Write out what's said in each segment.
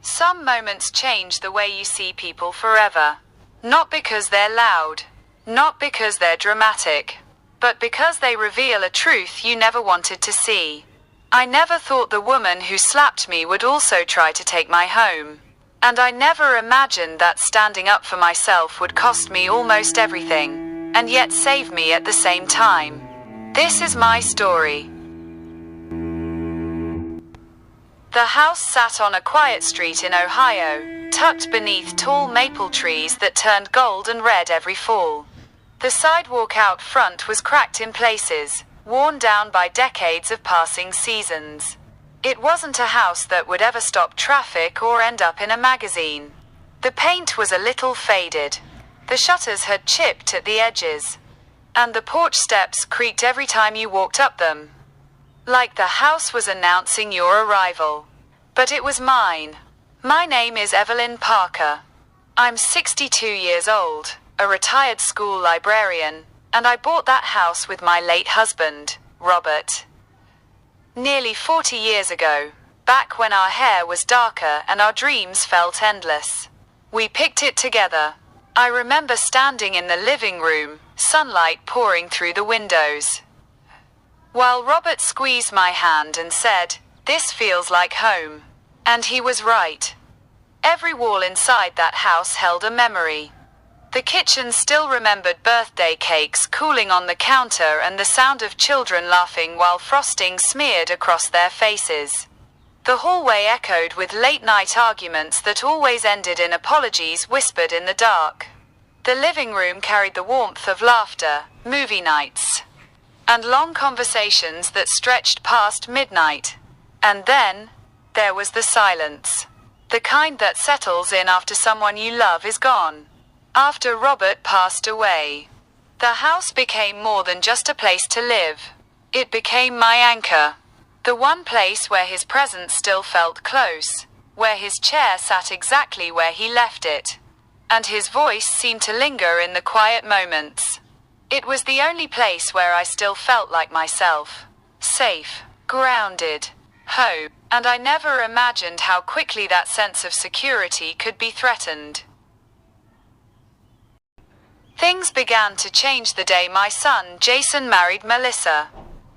Some moments change the way you see people forever. Not because they're loud, not because they're dramatic, but because they reveal a truth you never wanted to see. I never thought the woman who slapped me would also try to take my home. And I never imagined that standing up for myself would cost me almost everything, and yet save me at the same time. This is my story. The house sat on a quiet street in Ohio, tucked beneath tall maple trees that turned gold and red every fall. The sidewalk out front was cracked in places, worn down by decades of passing seasons. It wasn't a house that would ever stop traffic or end up in a magazine. The paint was a little faded. The shutters had chipped at the edges. And the porch steps creaked every time you walked up them. Like the house was announcing your arrival. But it was mine. My name is Evelyn Parker. I'm 62 years old, a retired school librarian, and I bought that house with my late husband, Robert. Nearly 40 years ago, back when our hair was darker and our dreams felt endless. We picked it together. I remember standing in the living room, sunlight pouring through the windows, while Robert squeezed my hand and said, "This feels like home." And he was right. Every wall inside that house held a memory. The kitchen still remembered birthday cakes cooling on the counter and the sound of children laughing while frosting smeared across their faces. The hallway echoed with late-night arguments that always ended in apologies whispered in the dark. The living room carried the warmth of laughter, movie nights, and long conversations that stretched past midnight. And then, there was the silence. The kind that settles in after someone you love is gone. After Robert passed away, the house became more than just a place to live. It became my anchor. The one place where his presence still felt close, where his chair sat exactly where he left it, and his voice seemed to linger in the quiet moments. It was the only place where I still felt like myself, safe, grounded, home, and I never imagined how quickly that sense of security could be threatened. Things began to change the day my son, Jason, married Melissa.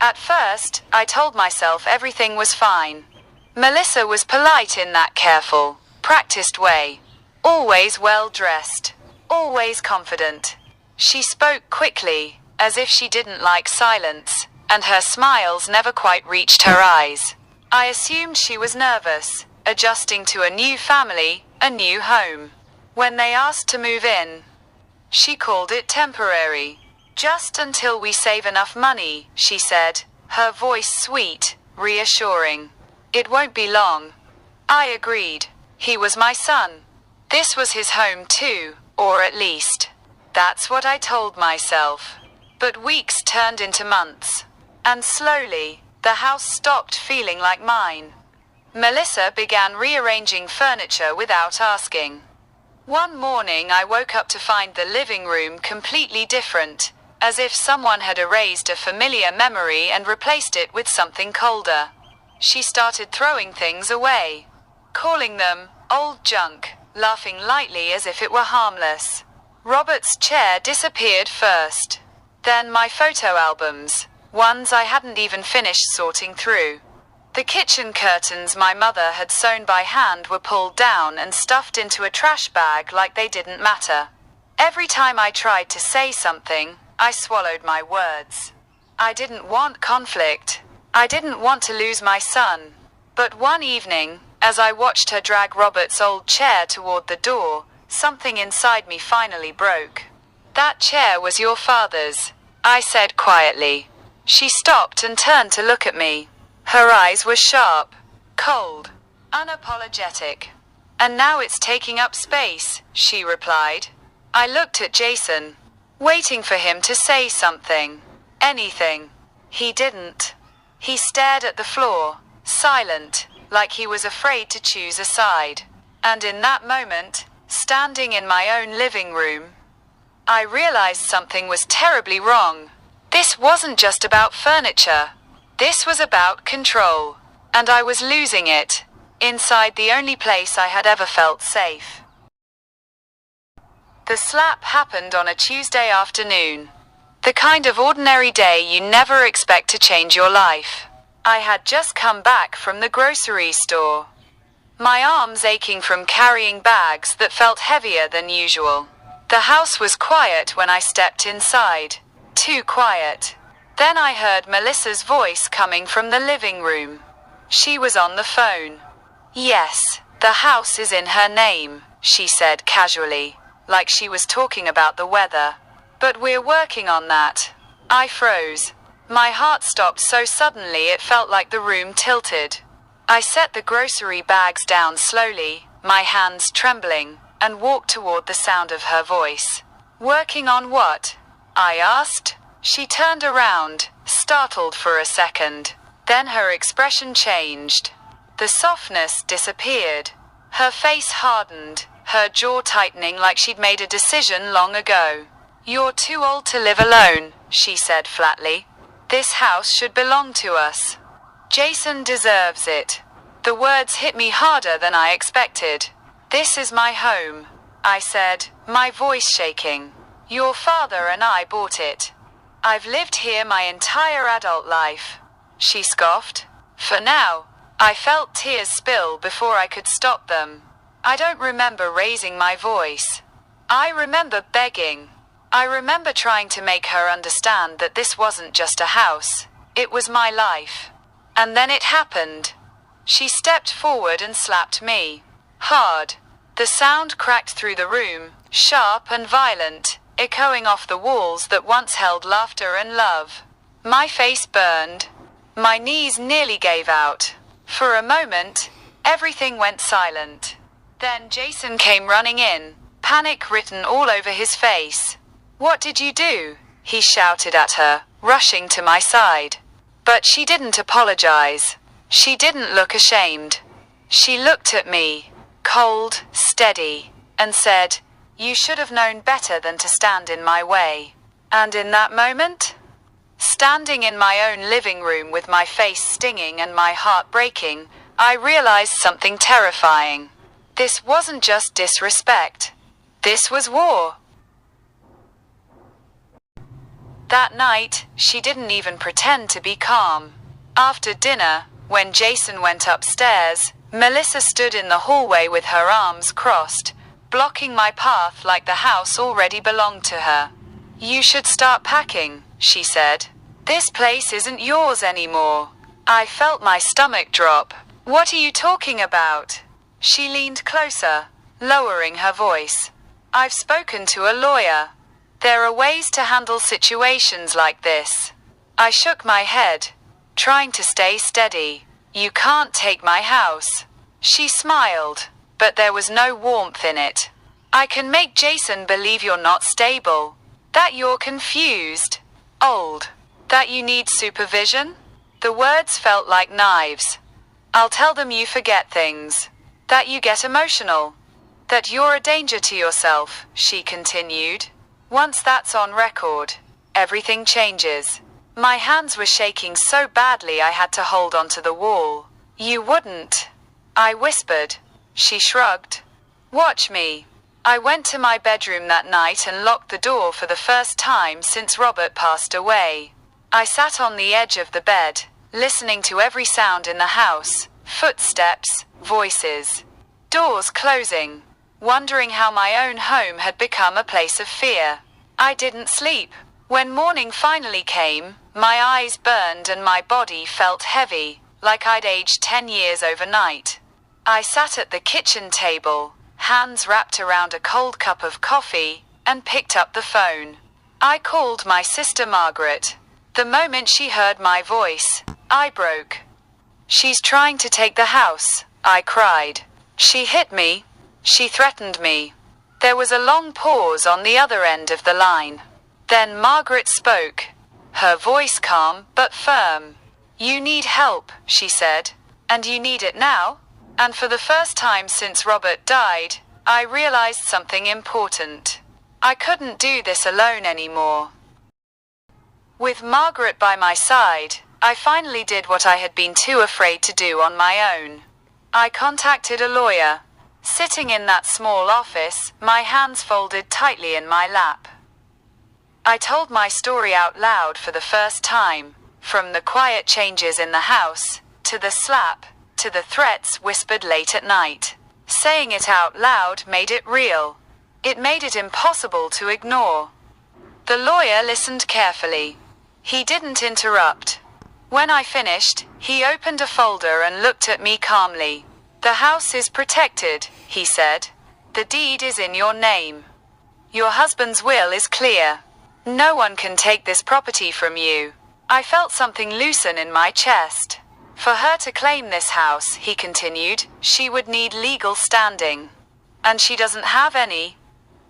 At first, I told myself everything was fine. Melissa was polite in that careful, practiced way. Always well-dressed. Always confident. She spoke quickly, as if she didn't like silence, and her smiles never quite reached her eyes. I assumed she was nervous, adjusting to a new family, a new home. When they asked to move in, she called it temporary. "Just until we save enough money," she said, her voice sweet, reassuring. "It won't be long." I agreed. He was my son. This was his home too, or at least, that's what I told myself. But weeks turned into months. And slowly, the house stopped feeling like mine. Melissa began rearranging furniture without asking. One morning I woke up to find the living room completely different, as if someone had erased a familiar memory and replaced it with something colder. She started throwing things away, calling them old junk, laughing lightly as if it were harmless. Robert's chair disappeared first. Then my photo albums, ones I hadn't even finished sorting through. The kitchen curtains my mother had sewn by hand were pulled down and stuffed into a trash bag like they didn't matter. Every time I tried to say something, I swallowed my words. I didn't want conflict. I didn't want to lose my son. But one evening, as I watched her drag Robert's old chair toward the door, something inside me finally broke. "That chair was your father's," I said quietly. She stopped and turned to look at me. Her eyes were sharp, cold, unapologetic. "And now it's taking up space," she replied. I looked at Jason, waiting for him to say something. Anything. He didn't. He stared at the floor, silent, like he was afraid to choose a side. And in that moment, standing in my own living room, I realized something was terribly wrong. This wasn't just about furniture. This was about control. And I was losing it. inside the only place I had ever felt safe. The slap happened on a Tuesday afternoon. The kind of ordinary day you never expect to change your life. I had just come back from the grocery store. My arms aching from carrying bags that felt heavier than usual. The house was quiet when I stepped inside. Too quiet. Then I heard Melissa's voice coming from the living room. She was on the phone. "Yes, the house is in her name," she said casually, like she was talking about the weather. "But we're working on that." I froze. My heart stopped so suddenly it felt like the room tilted. I set the grocery bags down slowly, my hands trembling, and walked toward the sound of her voice. "Working on what?" I asked. She turned around, startled for a second. Then her expression changed. The softness disappeared. Her face hardened, her jaw tightening like she'd made a decision long ago. "You're too old to live alone," she said flatly. "This house should belong to us. Jason deserves it." The words hit me harder than I expected. "This is my home," I said, my voice shaking. "Your father and I bought it. I've lived here my entire adult life." She scoffed. For now, I felt tears spill before I could stop them. I don't remember raising my voice. I remember begging. I remember trying to make her understand that this wasn't just a house. It was my life. And then it happened. She stepped forward and slapped me. Hard. The sound cracked through the room, sharp and violent, echoing off the walls that once held laughter and love. My face burned. My knees nearly gave out. For a moment, everything went silent. Then Jason came running in, panic written all over his face. "What did you do?" he shouted at her, rushing to my side. But she didn't apologize. She didn't look ashamed. She looked at me, cold, steady, and said, "You should have known better than to stand in my way." And in that moment, standing in my own living room with my face stinging and my heart breaking, I realized something terrifying. This wasn't just disrespect. This was war. That night, she didn't even pretend to be calm. After dinner, when Jason went upstairs, Melissa stood in the hallway with her arms crossed, blocking my path like the house already belonged to her. "You should start packing," she said. "This place isn't yours anymore." I felt my stomach drop. "What are you talking about?" She leaned closer, lowering her voice. "I've spoken to a lawyer. There are ways to handle situations like this." I shook my head, trying to stay steady. "You can't take my house." She smiled, but there was no warmth in it. "I can make Jason believe you're not stable, that you're confused, old, that you need supervision." The words felt like knives. "I'll tell them you forget things, that you get emotional, that you're a danger to yourself," she continued. "Once that's on record, everything changes." My hands were shaking so badly I had to hold onto the wall. "You wouldn't," I whispered. She shrugged. "Watch me." I went to my bedroom that night and locked the door for the first time since Robert passed away. I sat on the edge of the bed, listening to every sound in the house, footsteps, voices, doors closing, wondering how my own home had become a place of fear. I didn't sleep. When morning finally came, my eyes burned and my body felt heavy, like I'd aged 10 years overnight. I sat at the kitchen table, hands wrapped around a cold cup of coffee, and picked up the phone. I called my sister Margaret. The moment she heard my voice, I broke. "She's trying to take the house," I cried. "She hit me. She threatened me." There was a long pause on the other end of the line. Then Margaret spoke, her voice calm but firm. "You need help," she said. "And you need it now?" And for the first time since Robert died, I realized something important. I couldn't do this alone anymore. With Margaret by my side, I finally did what I had been too afraid to do on my own. I contacted a lawyer. Sitting in that small office, my hands folded tightly in my lap. I told my story out loud for the first time, from the quiet changes in the house, to the slap, to the threats whispered late at night. Saying it out loud made it real. It made it impossible to ignore. The lawyer listened carefully. He didn't interrupt. When I finished, he opened a folder and looked at me calmly. "The house is protected," he said. "The deed is in your name. Your husband's will is clear. No one can take this property from you." I felt something loosen in my chest. For her to claim this house, he continued, she would need legal standing. And she doesn't have any.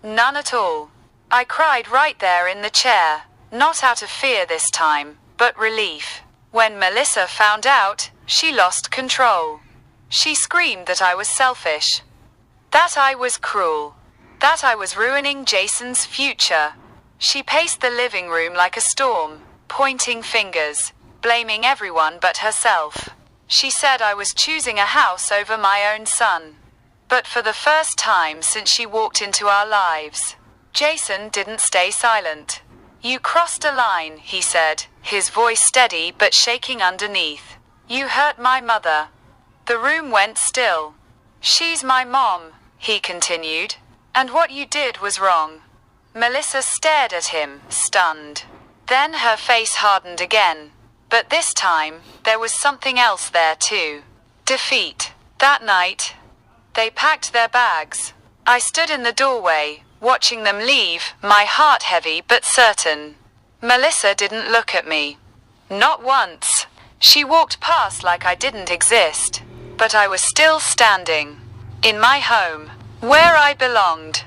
None at all. I cried right there in the chair, not out of fear this time, but relief. When Melissa found out, she lost control. She screamed that I was selfish. That I was cruel. That I was ruining Jason's future. She paced the living room like a storm, pointing fingers, blaming everyone but herself. She said I was choosing a house over my own son. But for the first time since she walked into our lives, Jason didn't stay silent. "You crossed a line," he said, his voice steady but shaking underneath. "You hurt my mother." The room went still. "She's my mom," he continued. "And what you did was wrong." Melissa stared at him, stunned. Then her face hardened again. But this time, there was something else there too. Defeat. That night, they packed their bags. I stood in the doorway, watching them leave, my heart heavy but certain. Melissa didn't look at me. Not once. She walked past like I didn't exist. But I was still standing. In my home. Where I belonged.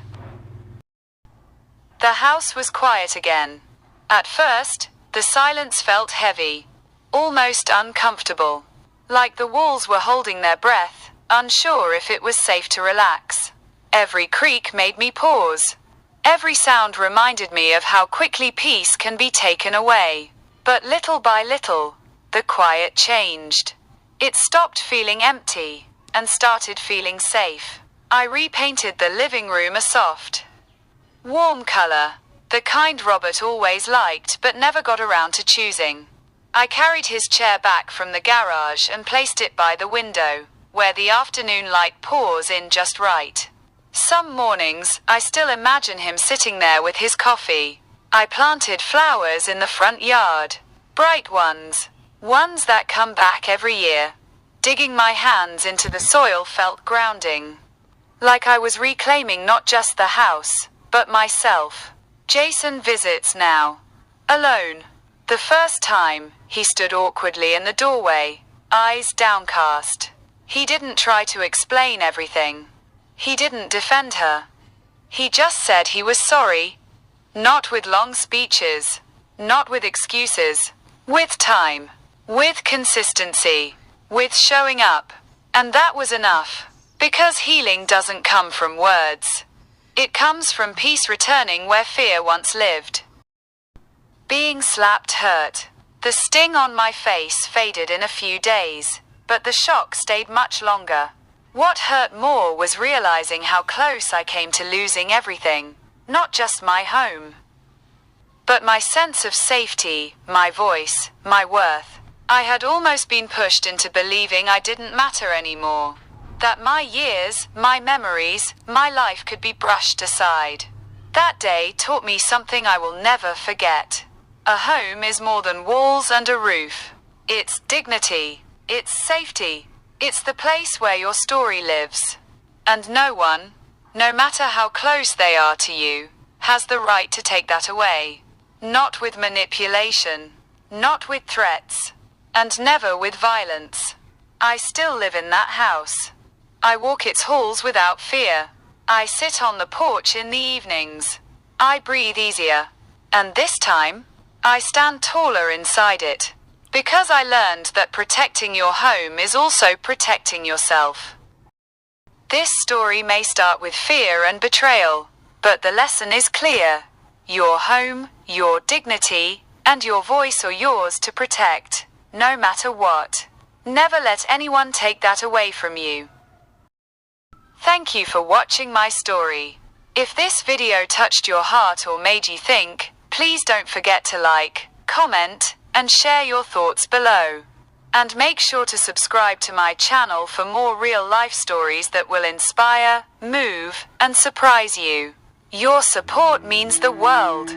The house was quiet again. At first, the silence felt heavy. Almost uncomfortable. Like the walls were holding their breath, unsure if it was safe to relax. Every creak made me pause. Every sound reminded me of how quickly peace can be taken away. But little by little, the quiet changed. It stopped feeling empty, and started feeling safe. I repainted the living room a soft, warm color, the kind Robert always liked but never got around to choosing. I carried his chair back from the garage and placed it by the window, where the afternoon light pours in just right. Some mornings, I still imagine him sitting there with his coffee. I planted flowers in the front yard. Bright ones. Ones that come back every year. Digging my hands into the soil felt grounding. Like I was reclaiming not just the house, but myself. Jason visits now. Alone. The first time, he stood awkwardly in the doorway, eyes downcast. He didn't try to explain everything. He didn't defend her. He just said he was sorry. Not with long speeches. Not with excuses. With time. With consistency. With showing up. And that was enough. Because healing doesn't come from words. It comes from peace returning where fear once lived. Being slapped hurt. The sting on my face faded in a few days, but the shock stayed much longer. What hurt more was realizing how close I came to losing everything, not just my home, but my sense of safety, my voice, my worth. I had almost been pushed into believing I didn't matter anymore. That my years, my memories, my life could be brushed aside. That day taught me something I will never forget. A home is more than walls and a roof. It's dignity. It's safety. It's the place where your story lives. And no one, no matter how close they are to you, has the right to take that away. Not with manipulation. Not with threats. And never with violence. I still live in that house. I walk its halls without fear. I sit on the porch in the evenings. I breathe easier. And this time, I stand taller inside it. Because I learned that protecting your home is also protecting yourself. This story may start with fear and betrayal, but the lesson is clear. Your home, your dignity, and your voice are yours to protect, no matter what. Never let anyone take that away from you. Thank you for watching my story. If this video touched your heart or made you think, please don't forget to like, comment, and share your thoughts below. And make sure to subscribe to my channel for more real-life stories that will inspire, move, and surprise you. Your support means the world.